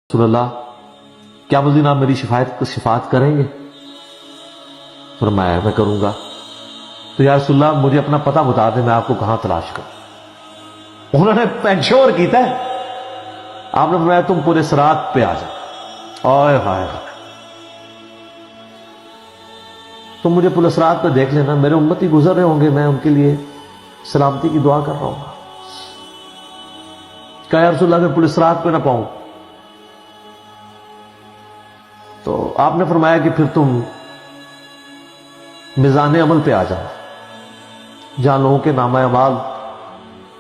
رسول اللہ کیا دن آپ میری شفاعت کریں گے؟ فرمایا میں کروں گا۔ تو یا رسول اللہ مجھے اپنا پتہ بتا دیں، میں آپ کو کہاں تلاش کروں؟ انہوں نے پینشور کیتا ہے۔ آپ نے فرمایا تم پورے صراط پہ آ جاؤ۔ اوئے ہائے ہائے، تم مجھے پورے صراط پہ دیکھ لینا، میرے امتی گزر رہے ہوں گے، میں ان کے لیے سلامتی کی دعا کر رہا ہوں۔ کہا یا رسول اللہ اگر پورے صراط پہ نہ پاؤں تو آپ نے فرمایا کہ پھر تم میزان عمل پہ آ جاؤ، جہاں لوگوں کے نامہ اعمال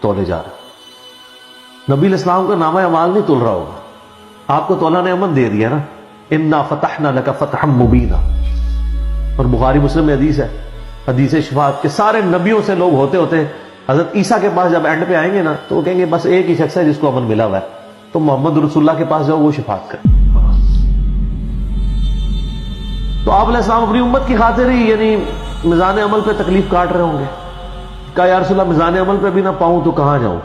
تولے جا رہے۔ نبی علیہ السلام کا نامہ اعمال نہیں تول رہا ہوگا، آپ کو تولا نے امن دے دیا نا، انا فتحنا لک فتحا مبینا۔ اور بخاری مسلم میں حدیث ہے، حدیث شفاعت کے سارے نبیوں سے لوگ ہوتے ہوتے حضرت عیسیٰ کے پاس جب اینڈ پہ آئیں گے نا تو وہ کہیں گے بس ایک ہی شخص ہے جس کو امن ملا ہوا ہے، تو محمد رسول اللہ کے پاس جاؤ، وہ شفاعت کرے۔ تو آپ علیہ السلام اپنی امت کی خاطر ہی یعنی میزان عمل پہ تکلیف کاٹ رہے ہوں گے۔ کہا یا رسول اللہ میزان عمل پہ بھی نہ پاؤں تو کہاں جاؤں؟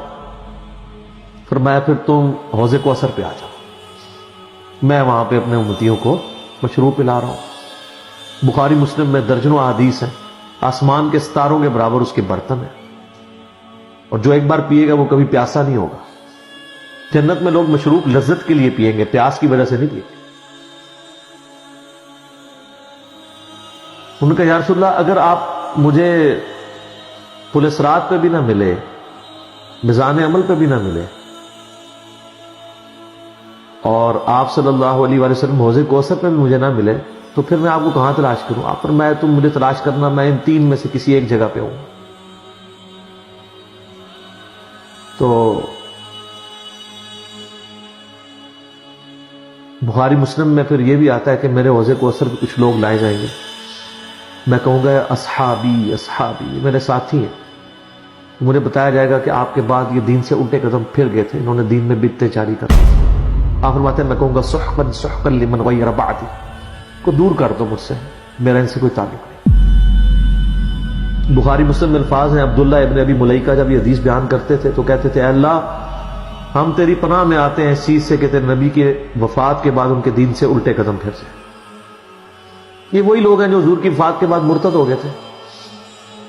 فرمایا پھر تم حوض کوثر پہ آ جاؤ، میں وہاں پہ اپنے امتیوں کو مشروب پلا رہا ہوں۔ بخاری مسلم میں درجنوں احادیث ہیں، آسمان کے ستاروں کے برابر اس کے برتن ہیں، اور جو ایک بار پیے گا وہ کبھی پیاسا نہیں ہوگا۔ جنت میں لوگ مشروب لذت کے لیے پیئیں گے، پیاس کی وجہ سے نہیں پیئیں گے۔ انہوں نے کہا یا رسول اللہ اگر آپ مجھے پل صراط پہ بھی نہ ملے، میزان عمل پہ بھی نہ ملے، اور آپ صلی اللہ علیہ وآلہ وسلم حوض کوثر پہ بھی مجھے نہ ملے تو پھر میں آپ کو کہاں تلاش کروں؟ آپ پر میں تم مجھے تلاش کرنا، میں ان تین میں سے کسی ایک جگہ پہ ہوں۔ تو بخاری مسلم میں پھر یہ بھی آتا ہے کہ میرے حوض کوثر پہ کچھ لوگ لائے جائیں گے، میں کہوں گا اصحابی اصحابی، یہ میرے ساتھی ہیں۔ مجھے بتایا جائے گا کہ آپ کے بعد یہ دین سے الٹے قدم پھر گئے تھے، انہوں نے دین میں بدعتیں جاری کر دی۔ آپ فرماتے ہیں میں کہوں گا سحقا سحقا لمن غیر بعدی، کو دور کر دو مجھ سے، میرا ان سے کوئی تعلق نہیں۔ بخاری مسلم میں الفاظ ہیں، عبداللہ ابن ابی ملیکہ جب یہ حدیث بیان کرتے تھے تو کہتے تھے اے اللہ ہم تیری پناہ میں آتے ہیں اس چیز سے کہ تیرے نبی کے وفات کے بعد ان کے دین سے الٹے قدم پھر جائیں۔ یہ وہی لوگ ہیں جو حضور کی وفات کے بعد مرتد ہو گئے تھے،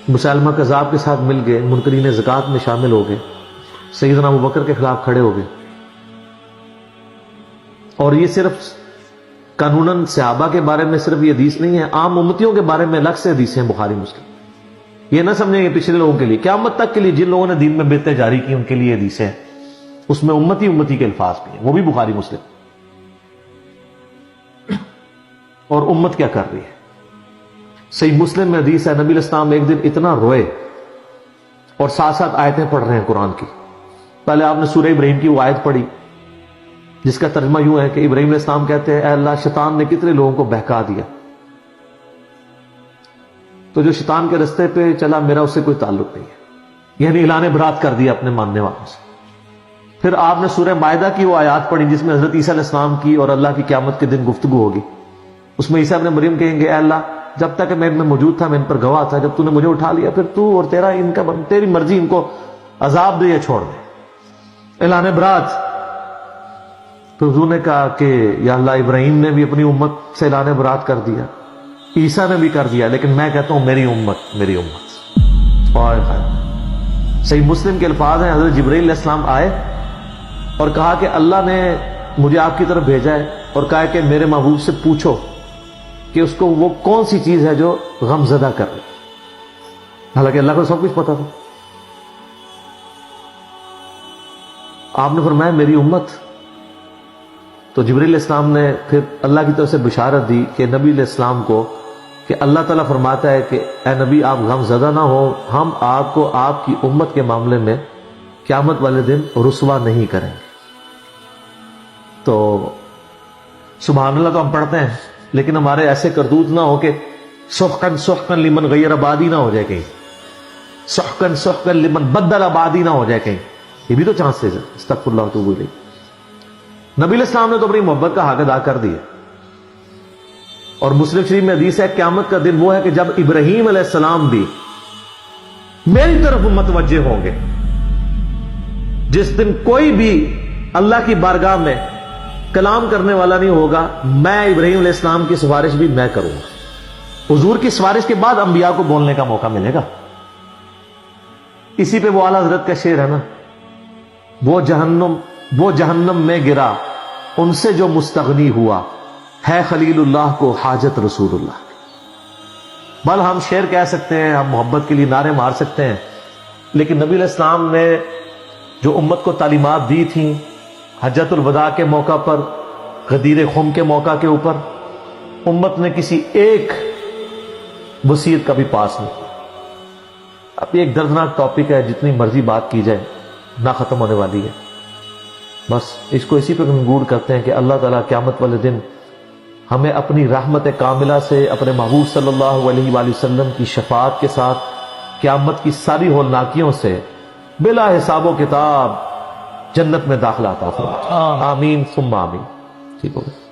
مسلمہ کذاب کے ساتھ مل گئے، منکرین زکوٰۃ میں شامل ہو گئے، سیدنا ابوبکر کے خلاف کھڑے ہو گئے۔ اور یہ صرف قانوناً صحابہ کے بارے میں صرف یہ حدیث نہیں ہے، عام امتیوں کے بارے میں الگ سے حدیثیں ہیں بخاری مسلم۔ یہ نہ سمجھیں گے پچھلے لوگوں کے لیے، قیامت تک کے لیے جن لوگوں نے دین میں بدعتیں جاری کی ان کے لیے حدیثیں ہیں، اس میں امتی کے الفاظ بھی ہیں، وہ بھی بخاری مسلم۔ اور امت کیا کر رہی ہے؟ صحیح مسلم میں حدیث ہے، نبی علیہ السلام ایک دن اتنا روئے اور ساتھ ساتھ آیتیں پڑھ رہے ہیں قرآن کی۔ پہلے آپ نے سورہ ابراہیم کی وہ آیت پڑھی جس کا ترجمہ یوں ہے کہ ابراہیم علیہ السلام کہتے ہیں اے اللہ شیطان نے کتنے لوگوں کو بہکا دیا، تو جو شیطان کے رستے پہ چلا میرا اس سے کوئی تعلق نہیں ہے، یعنی اعلان برات کر دیا اپنے ماننے والوں سے۔ پھر آپ نے سورہ مائدہ کی وہ آیات پڑھی جس میں حضرت عیسیٰ علیہ السلام کی اور اللہ کی قیامت کے دن گفتگو ہوگی۔ اس میں عیسیٰ ابن مریم کہیں گے اے اللہ جب تک میں ان میں موجود تھا میں ان پر گواہ تھا، جب تو نے مجھے اٹھا لیا پھر تو اور تیری مرضی، ان کو عذاب دے یا چھوڑ دے، اعلان برات۔ تو حضور نے کہا کہ یا اللہ ابراہیم نے بھی اپنی امت سے اعلان برات کر دیا، عیسیٰ نے بھی کر دیا، لیکن میں کہتا ہوں میری امت میری امت۔ اور صحیح مسلم کے الفاظ ہیں، حضرت جبرائیل علیہ السلام آئے اور کہا کہ اللہ نے مجھے آپ کی طرف بھیجا ہے اور کہا کہ میرے محبوب سے پوچھو کہ اس کو وہ کون سی چیز ہے جو غم زدہ کر رہی۔ حالانکہ اللہ کو سب کچھ پتا تھا۔ آپ نے فرمایا میری امت۔ تو جبرائیل علیہ السلام نے پھر اللہ کی طرف سے بشارت دی کہ نبی علیہ السلام کو کہ اللہ تعالیٰ فرماتا ہے کہ اے نبی آپ غم زدہ نہ ہو، ہم آپ کو آپ کی امت کے معاملے میں قیامت والے دن رسوا نہیں کریں گے۔ تو سبحان اللہ تو ہم پڑھتے ہیں لیکن ہمارے ایسے کردوت نہ ہو کہ سحقن سحقن لمن غیر آبادی نہ ہو جائے کہیں، سحقن سحقن لمن بدل آبادی نہ ہو جائے کہیں، یہ بھی تو چانسز ہے۔ استغفر اللہ واتوب الیہ۔ نبی علیہ السلام نے تو اپنی محبت کا حق ادا کر دیا، اور مسلم شریف میں حدیث ہے قیامت کا دن وہ ہے کہ جب ابراہیم علیہ السلام بھی میری طرف متوجہ ہوں گے، جس دن کوئی بھی اللہ کی بارگاہ میں کلام کرنے والا نہیں ہوگا، میں ابراہیم علیہ السلام کی سفارش بھی میں کروں گا۔ حضور کی سفارش کے بعد انبیاء کو بولنے کا موقع ملے گا۔ اسی پہ وہ اعلیٰ حضرت کا شعر ہے نا، وہ جہنم میں گرا ان سے جو مستغنی ہوا، ہے خلیل اللہ کو حاجت رسول اللہ۔ بل ہم شعر کہہ سکتے ہیں، ہم محبت کے لیے نعرے مار سکتے ہیں، لیکن نبی علیہ السلام نے جو امت کو تعلیمات دی تھیں حجۃ الوداع کے موقع پر، غدیر خم کے موقع کے اوپر، امت نے کسی ایک وصیت کا بھی پاس نہیں کیا۔ اب یہ ایک دردناک ٹاپک ہے، جتنی مرضی بات کی جائے نہ ختم ہونے والی ہے۔ بس اس کو اسی پہ کنکلوڈ کرتے ہیں کہ اللہ تعالیٰ قیامت والے دن ہمیں اپنی رحمت کاملہ سے اپنے محبوب صلی اللہ علیہ وآلہ وسلم کی شفاعت کے ساتھ قیامت کی ساری ہولناکیوں سے بلا حساب و کتاب جنت میں داخلہ عطا فرمائے۔ آمین ثم آمین۔ ٹھیک ہو گیا۔